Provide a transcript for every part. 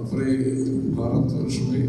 अपने भारतवर्ष में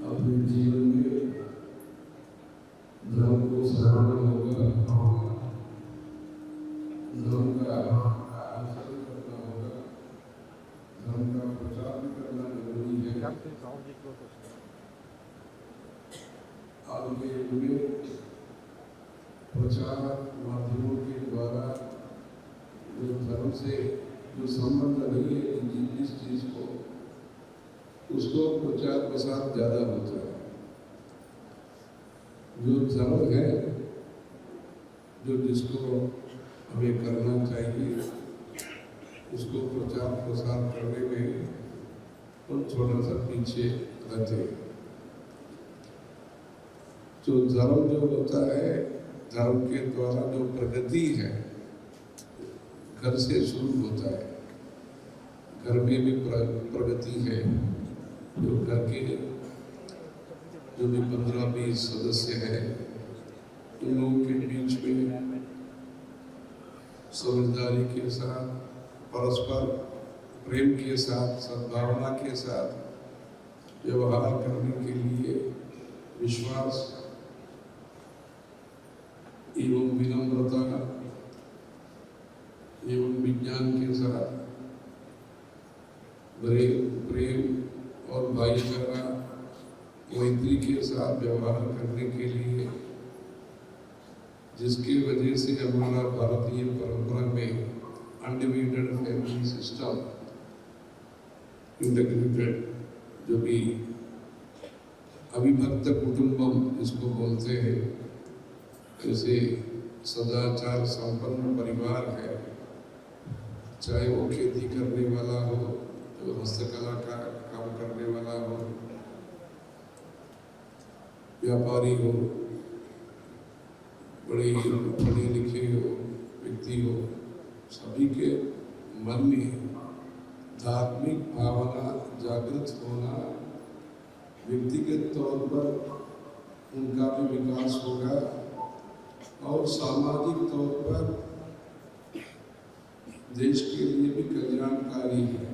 अपने जीवन में धर्म को सराहना होगा, धर्म का आचरण करना होगा, धर्म का प्रचार भी करना जरूरी है। आगे पूरे प्रचार माध्यमों के द्वारा जो धर्म से जो संबंध नहीं है जिस चीज को उसको प्रचार प्रसार ज्यादा होता है। जो धर्म है जो जिसको हमें करना चाहिए उसको प्रचार प्रसार करने में हम थोड़ा सा पीछे रहते हैं। जो धर्म जो होता है, धर्म के द्वारा जो प्रगति है घर से शुरू होता है। घर में भी प्रगति है। जो घर के जो भी 15-20 सदस्य हैं उन लोगों के बीच में समझदारी के साथ, परस्पर प्रेम के साथ, सद्भावना के साथ व्यवहार करने के लिए विश्वास एवं विनम्रता एवं विज्ञान के साथ प्रेम और भाईचारा मैत्री के साथ व्यवहार करने के लिए, जिसकी वजह से हमारा भारतीय परंपरा में अनडिवाइडेड फैमिली सिस्टम, इंटीग्रेटेड जो भी अविभक्त कुटुंबम जिसको बोलते हैं, ऐसे सदाचार संपन्न परिवार है। चाहे वो खेती करने वाला हो, जो हस्तकला का काम करने वाला हो, व्यापारी हो, बड़े पढ़े लिखे हो व्यक्ति हो, सभी के मन में धार्मिक भावना जागृत होना, व्यक्तिगत तौर पर उनका भी विकास होगा और सामाजिक तौर पर देश के लिए भी कल्याणकारी है।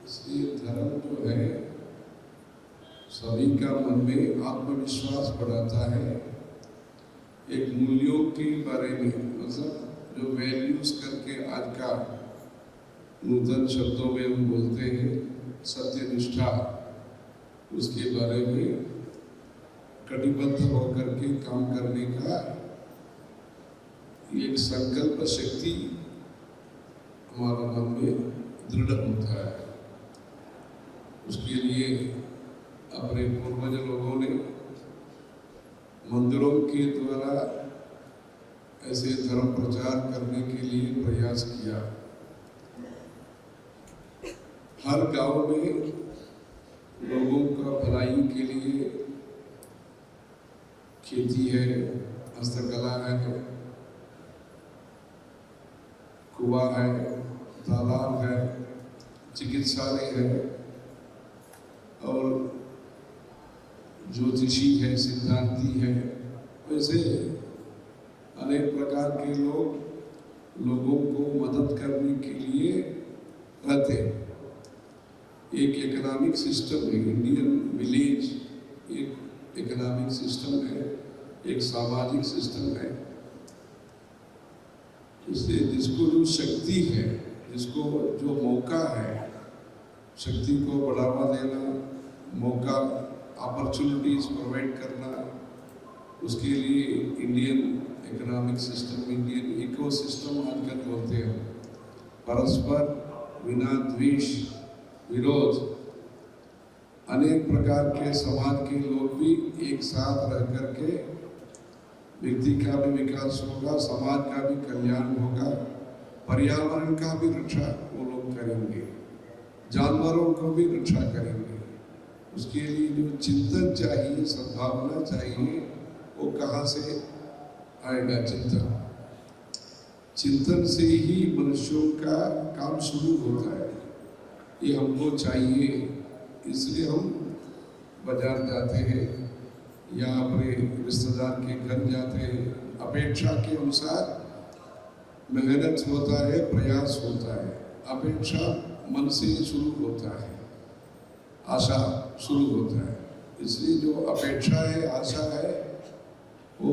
इसलिए धर्म जो है सभी का मन में आत्मविश्वास बढ़ाता है। एक मूल्यों के बारे में, मतलब जो वैल्यूज करके आज का नूतन शब्दों में हम बोलते हैं सत्यनिष्ठा, उसके बारे में कटिबद्ध होकर के काम करने का एक संकल्प शक्ति हमारा मन में दृढ़ होता है। उसके लिए अपने पूर्वज लोगों ने मंदिरों के द्वारा ऐसे धर्म प्रचार करने के लिए प्रयास किया। हर गांव में लोगों का भलाई के लिए खेती है, हस्तकला है, कुआं है, तालाब है, चिकित्सालय है और ज्योतिषी है, सिद्धांती है। वैसे अनेक प्रकार के लोग लोगों को मदद करने के लिए रहते हैं। एक इकोनॉमिक सिस्टम है, इंडियन विलेज एक इकोनॉमिक सिस्टम है, एक सामाजिक सिस्टम है। इसलिए जिसको जो शक्ति है, जिसको जो मौका है, शक्ति को बढ़ावा देना, मौका अपॉर्चुनिटीज प्रोवाइड करना, उसके लिए Indian economic system, Indian ecosystem आजकल बोलते हैं। परस्पर बिना द्वेष विरोध अनेक प्रकार के समाज के लोग भी एक साथ रह करके व्यक्ति का भी विकास होगा, समाज का भी कल्याण होगा, पर्यावरण का भी रक्षा वो लोग करेंगे। जानवरों को भी रक्षा करेंगे। उसके लिए जो चिंतन चाहिए, सद्भावना चाहिए, वो कहाँ से आएगा? चिंतन से ही मनुष्यों का काम शुरू होता है। ये हमको चाहिए, इसलिए हम बाजार जाते हैं या अपने रिश्तेदार के घर जाते हैं। अपेक्षा के अनुसार मेहनत होता है, प्रयास होता है। अपेक्षा मन से शुरू होता है, आशा शुरू होता है। इसलिए जो अपेक्षा है, आशा है, वो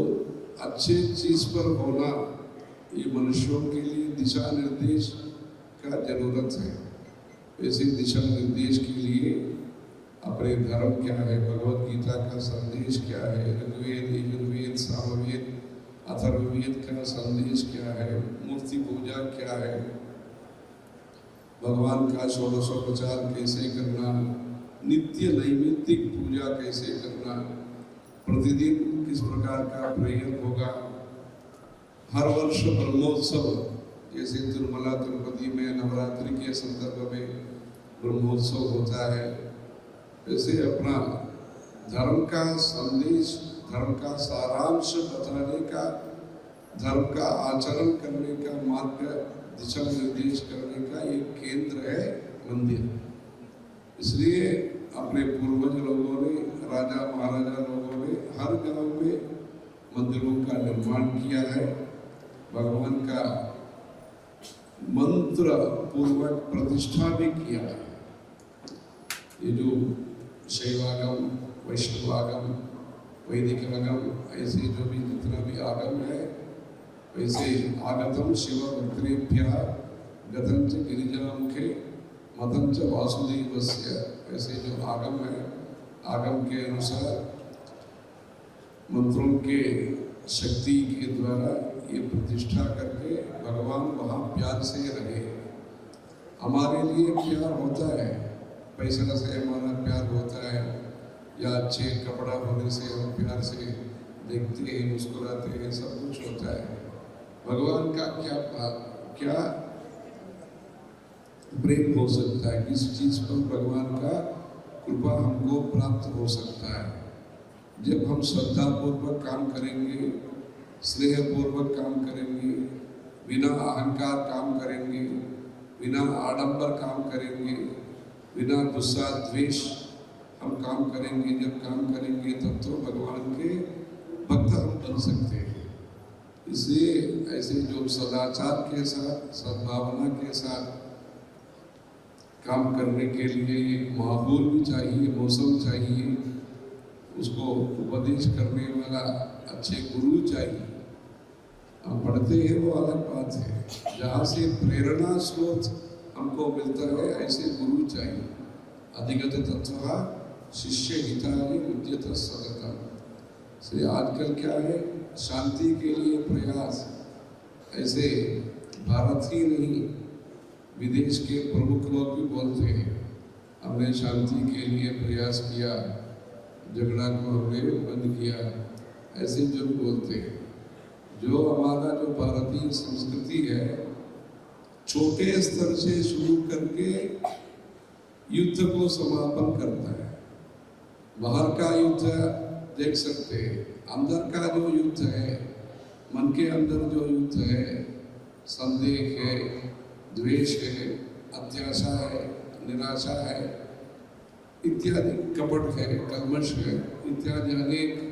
अच्छे चीज पर होना, ये मनुष्यों के लिए दिशा निर्देश का जरूरत है। ऐसे दिशा निर्देश के लिए अपने धर्म क्या है, भगवत गीता का संदेश क्या है, ऋग्वेद, यजुर्वेद, सामवेद, अथर्ववेद का संदेश क्या है, मूर्ति पूजा क्या है, भगवान का षोडशोपचार कैसे करना, नित्य नैमित्तिक पूजा कैसे करना, प्रतिदिन किस प्रकार का प्रेयर होगा, हर वर्ष ब्रह्मोत्सव, जैसे तिरुमला तिरुपति में नवरात्रि के संदर्भ में ब्रह्मोत्सव होता है, वैसे अपना धर्म का संदेश, धर्म का सारांश बताने का, धर्म का आचरण करने का, मार्ग दिशा निर्देश करने का एक केंद्र है मंदिर। इसलिए अपने पूर्वज लोगों ने, राजा महाराजा लोगों ने हर गांव में मंदिरों का निर्माण किया है। भगवान का मंत्र पूर्वक प्रतिष्ठा भी किया है। ये जो शैवागम, वैष्णवागम, वैदिक आगम, ऐसे जो भी जितना भी आगम है, वैसे आगतम शिव भक्तेभ्यः गतं च गिरिजामुखे मतं च वासुदेवस्य, ऐसे जो आगम है, आगम के अनुसार मंत्रों के शक्ति के द्वारा ये प्रतिष्ठा करके भगवान वहाँ प्यार से रहे। हमारे लिए प्यार होता है, पैसा से हमारा प्यार होता है, या अच्छे कपड़ा होने से हम प्यार से देखते हैं, मुस्कुराते हैं, सब कुछ होता है। भगवान का क्या प्रेम हो सकता है? किस चीज पर भगवान का कृपा हमको प्राप्त हो सकता है? जब हम श्रद्धा पूर्वक काम करेंगे, स्नेह पूर्वक काम करेंगे, बिना अहंकार काम करेंगे, बिना आडंबर काम करेंगे, बिना गुस्सा द्वेष हम काम करेंगे। जब काम करेंगे तब तो भगवान के भक्त हम बन सकते हैं। इसलिए ऐसे जो सदाचार के साथ, सद्भावना के साथ काम करने के लिए एक माहौल भी चाहिए, मौसम चाहिए, उसको उपदेश करने वाला अच्छे गुरु चाहिए। हम पढ़ते हैं वो अलग बात है, जहाँ से प्रेरणा स्रोत हमको मिलता है, ऐसे गुरु चाहिए। अधिगत तत्व शिष्य हितानि उद्यत सततम। से आजकल क्या है, शांति के लिए प्रयास, ऐसे भारत ही नहीं, विदेश के प्रमुख लोग भी बोलते हैं हमने शांति के लिए प्रयास किया, झगड़ा को हमने बंद किया, ऐसे जो भी बोलते हैं। जो हमारा जो भारतीय संस्कृति है, छोटे स्तर से शुरू करके युद्ध को समापन करता है। बाहर का युद्ध देख सकते हैं, अंदर का जो युद्ध है, मन के अंदर जो युद्ध है, संदेह है, द्वेष है, अत्याशा है, निराशा है, इत्यादि कपट है, कल्मश है, इत्यादि अनेक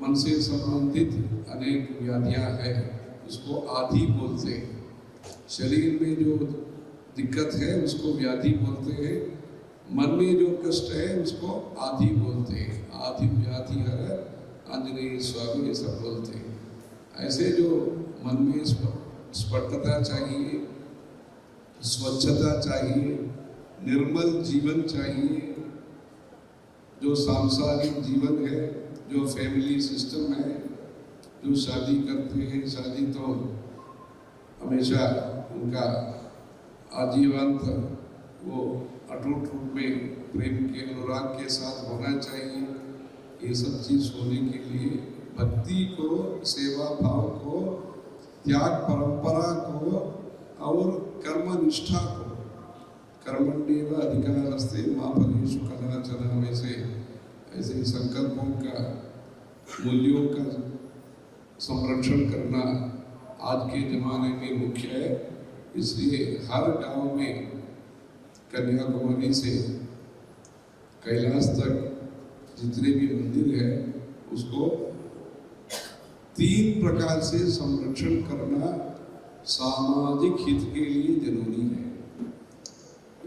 मन से संबंधित अनेक व्याधियां हैं, उसको आदि बोलते हैं। शरीर में जो दिक्कत है उसको व्याधि बोलते हैं, मन में जो कष्ट है उसको आदि बोलते हैं। आदि व्याधि हर आंजनेय स्वामी ये सब बोलते हैं। ऐसे जो मन में स्पष्टता चाहिए, स्वच्छता चाहिए, निर्मल जीवन चाहिए, जो सांसारिक जीवन है, जो फैमिली सिस्टम है, जो शादी करते हैं, शादी तो हमेशा उनका आजीवन वो अटूट रूप में प्रेम के अनुराग के साथ होना चाहिए। ये सब चीज होने के लिए भक्ति को, सेवा भाव को, त्याग परंपरा को और कर्म निष्ठा को, कर्मण्येव अधिकारस्ते मा फलेषु कदाचन, वैसे ऐसे संकल्पों का, मूल्यों का संरक्षण करना आज के ज़माने में मुख्य है। इसलिए हर गांव में कन्याकुमारी से कैलाश तक जितने भी मंदिर है उसको 3 प्रकार से संरक्षण करना सामाजिक हित के लिए जरूरी है।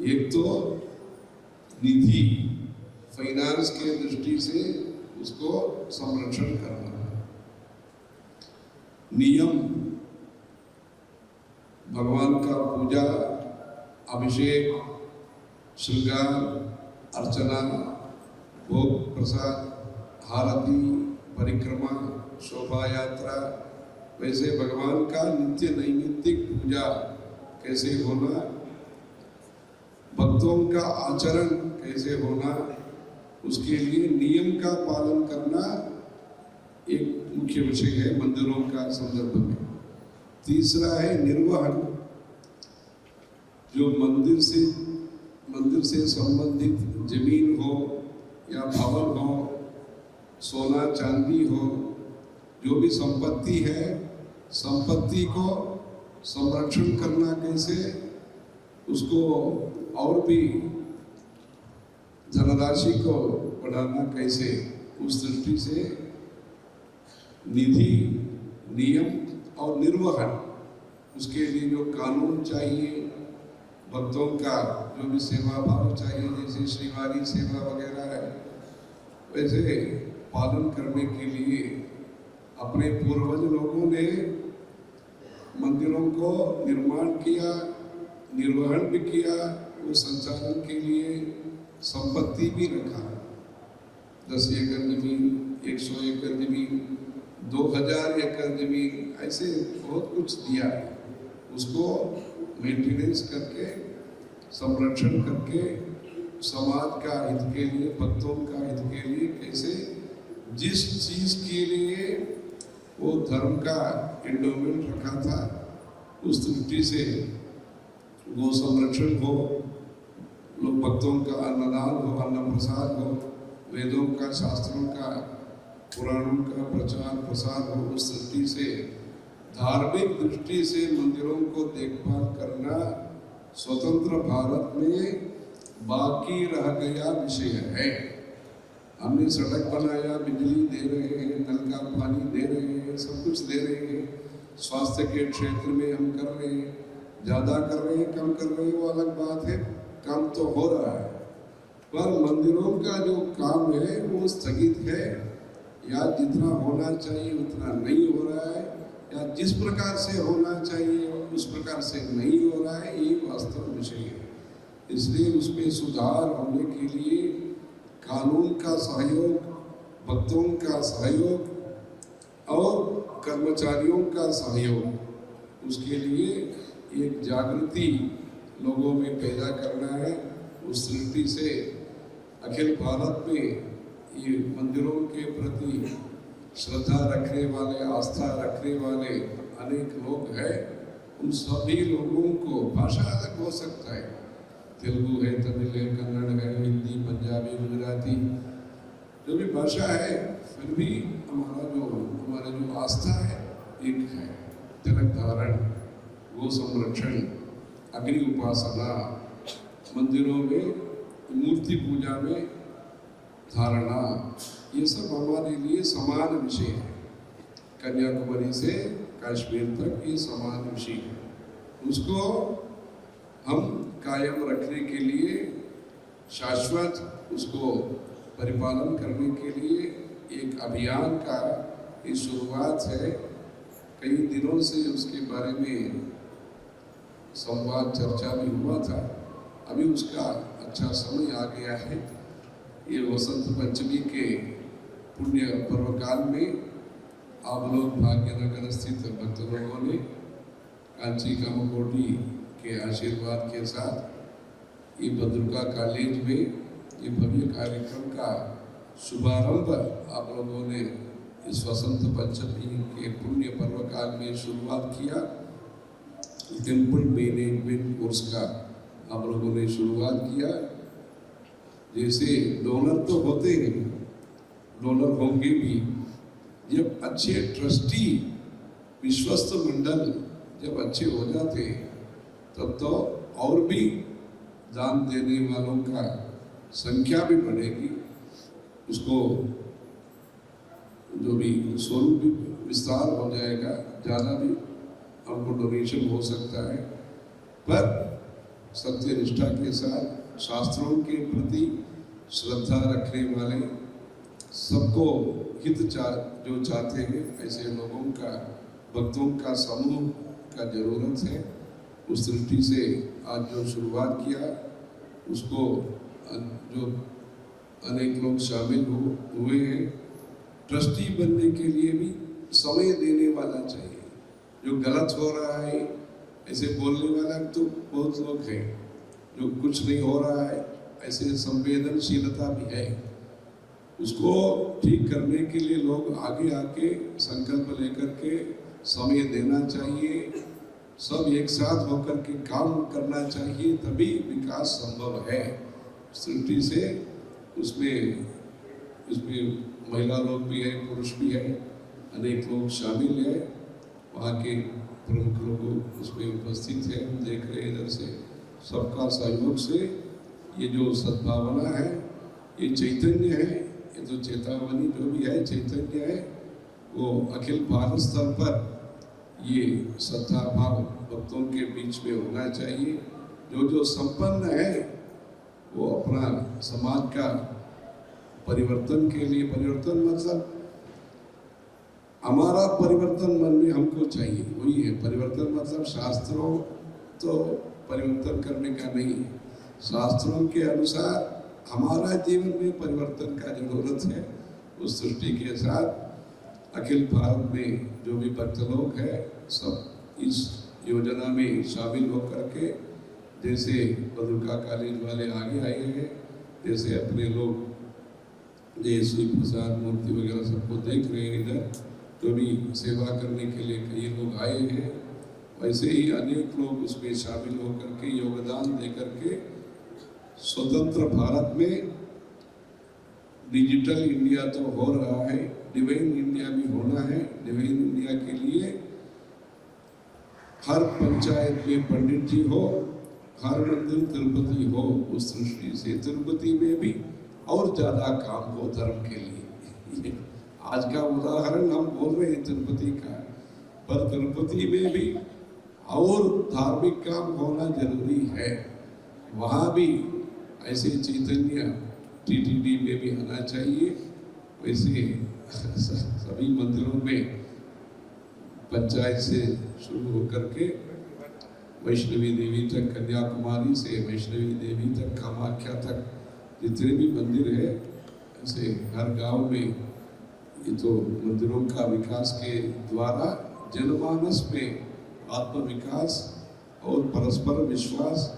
एक तो निधि, फाइनेंस के दृष्टि से उसको संरक्षण करना, नियम, भगवान का पूजा, अभिषेक, श्रृंगार, अर्चना, भोग प्रसाद, आरती, परिक्रमा, शोभा यात्रा, वैसे भगवान का नित्य नैमित्तिक पूजा कैसे होना, भक्तों का आचरण कैसे होना, उसके लिए नियम का पालन करना एक मुख्य विषय है मंदिरों का संदर्भ में। तीसरा है निर्वहन, जो मंदिर से संबंधित जमीन हो या भवन हो, सोना चांदी हो, जो भी संपत्ति है, संपत्ति को संरक्षण करना कैसे, उसको और भी धनराशि को बढ़ाना कैसे, उस दृष्टि से निधि, नियम और निर्वहन, उसके लिए जो कानून चाहिए, भक्तों का जो भी सेवा भाव चाहिए, जैसे श्रीवारी सेवा वगैरह है, वैसे पालन करने के लिए अपने पूर्वज लोगों ने मंदिरों को निर्माण किया, निर्वहन भी किया, वो संचालन के लिए संपत्ति भी रखा। 10 एकड़ जमीन, 100 एकड़ जमीन, 2000 एकड़ जमीन, ऐसे बहुत कुछ दिया। उसको मेंटेनेंस करके, संरक्षण करके, समाज का हित के लिए, भक्तों का हित के लिए कैसे, जिस चीज के लिए वो धर्म का एंडोमेंट रखा था, उस दृष्टि से वो संरक्षण हो, लोग भक्तों का अन्नदान हो, अन्न प्रसाद हो, वेदों का, शास्त्रों का, पुराणों का प्रचार प्रसार हो, उस दृष्टि से, धार्मिक दृष्टि से मंदिरों को देखभाल करना स्वतंत्र भारत में बाकी रह गया विषय है। हमने सड़क बनाया, बिजली दे रहे हैं, नल का पानी दे रहे हैं, सब कुछ दे रहे हैं, स्वास्थ्य के क्षेत्र में हम कर रहे हैं, ज़्यादा कर रहे हैं, कम कर रहे हैं, वो अलग बात है, काम तो हो रहा है, पर मंदिरों का जो काम है वो स्थगित है, या जितना होना चाहिए उतना नहीं हो रहा है, या जिस प्रकार से होना चाहिए उस प्रकार से नहीं हो रहा है, ये वास्तव विषय है। इसलिए उसमें सुधार होने के लिए कानून का सहयोग, भक्तों का सहयोग और कर्मचारियों का सहयोग, उसके लिए एक जागृति लोगों में पैदा करना है। उस दृष्टि से अखिल भारत में ये मंदिरों के प्रति श्रद्धा रखने वाले, आस्था रखने वाले अनेक लोग हैं। उन सभी लोगों को, भाषा अलग हो सकता है, तेलुगु है, तमिल है, कन्नड़ है, हिंदी, पंजाबी, गुजराती, जो भी भाषा है, फिर भी हमारा जो आस्था है एक है, तिलक धारण, गो संरक्षण, अग्नि उपासना, मंदिरों में मूर्ति पूजा में धारणा, ये सब हमारे लिए समान विषय है। कन्याकुमारी से कश्मीर तक ये समान विषय है। उसको हम कायम रखने के लिए, शाश्वत उसको परिपालन करने के लिए एक अभियान का ये शुरुआत है। कई दिनों से उसके बारे में संवाद चर्चा भी हुआ था, अभी उसका अच्छा समय आ गया है। ये वसंत पंचमी के पुण्य पर्व काल में आप लोग भाग्यनगर स्थित भक्त लोगों ने कांची कामकोटी के आशीर्वाद के साथ ये भद्रका कॉलेज में ये भव्य कार्यक्रम का शुभारंभ आप लोगों ने इस वसंत पंचमी के पुण्य पर्व काल में शुरुआत किया। टेम्पल मैनेजमेंट कोर्स का आप लोगों ने शुरुआत किया। जैसे डोनर तो होते हैं, डोनर होंगे भी, जब अच्छे ट्रस्टी विश्वस्त मंडल जब अच्छे हो जाते तब तो और भी दान देने वालों का संख्या भी बढ़ेगी, उसको जो भी स्वरूप भी विस्तार हो जाएगा, ज़्यादा भी हमको डोनेशन हो सकता है। पर सत्य निष्ठा के साथ शास्त्रों के प्रति श्रद्धा रखने वाले, सबको हित जो चाहते हैं, ऐसे लोगों का, भक्तों का समूह का जरूरत है। उस दृष्टि से आज जो शुरुआत किया उसको जो अनेक लोग शामिल हुए हैं, ट्रस्टी बनने के लिए भी समय देने वाला चाहिए। जो गलत हो रहा है ऐसे बोलने वाला तो बहुत लोग हैं, जो कुछ नहीं हो रहा है ऐसे संवेदनशीलता भी है, उसको ठीक करने के लिए लोग आगे आके संकल्प लेकर के समय देना चाहिए। सब एक साथ होकर के काम करना चाहिए, तभी विकास संभव है। दृष्टि से उसमें महिला लोग भी है, पुरुष भी है, अनेक लोग शामिल है, वहाँ के प्रमुख लोग उसमें उपस्थित है। हम देख रहे हैं इधर से सबका सहयोग से ये जो सद्भावना है, ये चैतन्य है, ये जो चेतावनी जो भी है चैतन्य है, वो अखिल भारत स्तर पर ये श्रद्धा भाव भक्तों के बीच में होना चाहिए। जो संपन्न है वो अपना समाज का परिवर्तन के लिए, परिवर्तन मतलब हमारा परिवर्तन मन में हमको चाहिए, वही है परिवर्तन। मतलब शास्त्रों तो परिवर्तन करने का नहीं है, शास्त्रों के अनुसार हमारा जीवन में परिवर्तन का जरूरत है। उस दृष्टि के साथ अखिल भारत में जो भी भक्त लोग हैं सब इस योजना में शामिल होकर के, जैसे बदुका कॉलेज वाले आगे आए हैं, जैसे अपने लोग जयश्री प्रसाद मूर्ति वगैरह सबको देख रहे हैं इधर, जो भी सेवा करने के लिए कई लोग आए हैं, वैसे ही अनेक लोग उसमें शामिल होकर के योगदान देकर के स्वतंत्र भारत में डिजिटल इंडिया तो हो रहा है, डिवाइन इंडिया भी होना है। डिवाइन इंडिया के लिए हर पंचायत में पंडित जी हो, हर मंदिर तिरुपति हो। उस दृष्टि से तिरुपति में भी और ज्यादा काम हो धर्म के लिए। आज का उदाहरण हम बोल रहे हैं तिरुपति का, पर तिरुपति में भी और धार्मिक काम होना जरूरी है। वहाँ भी ऐसे चैतन्य टीटीडी में भी आना चाहिए। वैसे सभी मंदिरों में पंचायत से शुरू होकर के वैष्णवी देवी तक, कन्याकुमारी से वैष्णवी देवी तक, कामाख्या तक जितने भी मंदिर है, ऐसे हर गांव में ये तो मंदिरों का विकास के द्वारा जनमानस में आत्मविकास और परस्पर विश्वास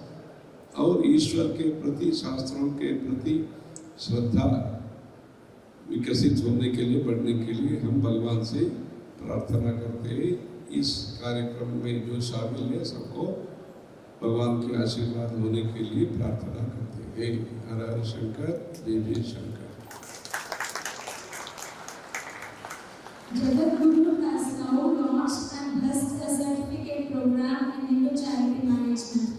और ईश्वर के प्रति, शास्त्रों के प्रति श्रद्धा विकसित होने के लिए, बढ़ने के लिए हम भगवान से प्रार्थना करते हैं। इस कार्यक्रम में जो शामिल है सबको भगवान के आशीर्वाद होने के लिए प्रार्थना करते हैं। हर हर शंकर, जय जय Shankar. Jagadguru has now launched and blessed a certificate program in Hindu charity management.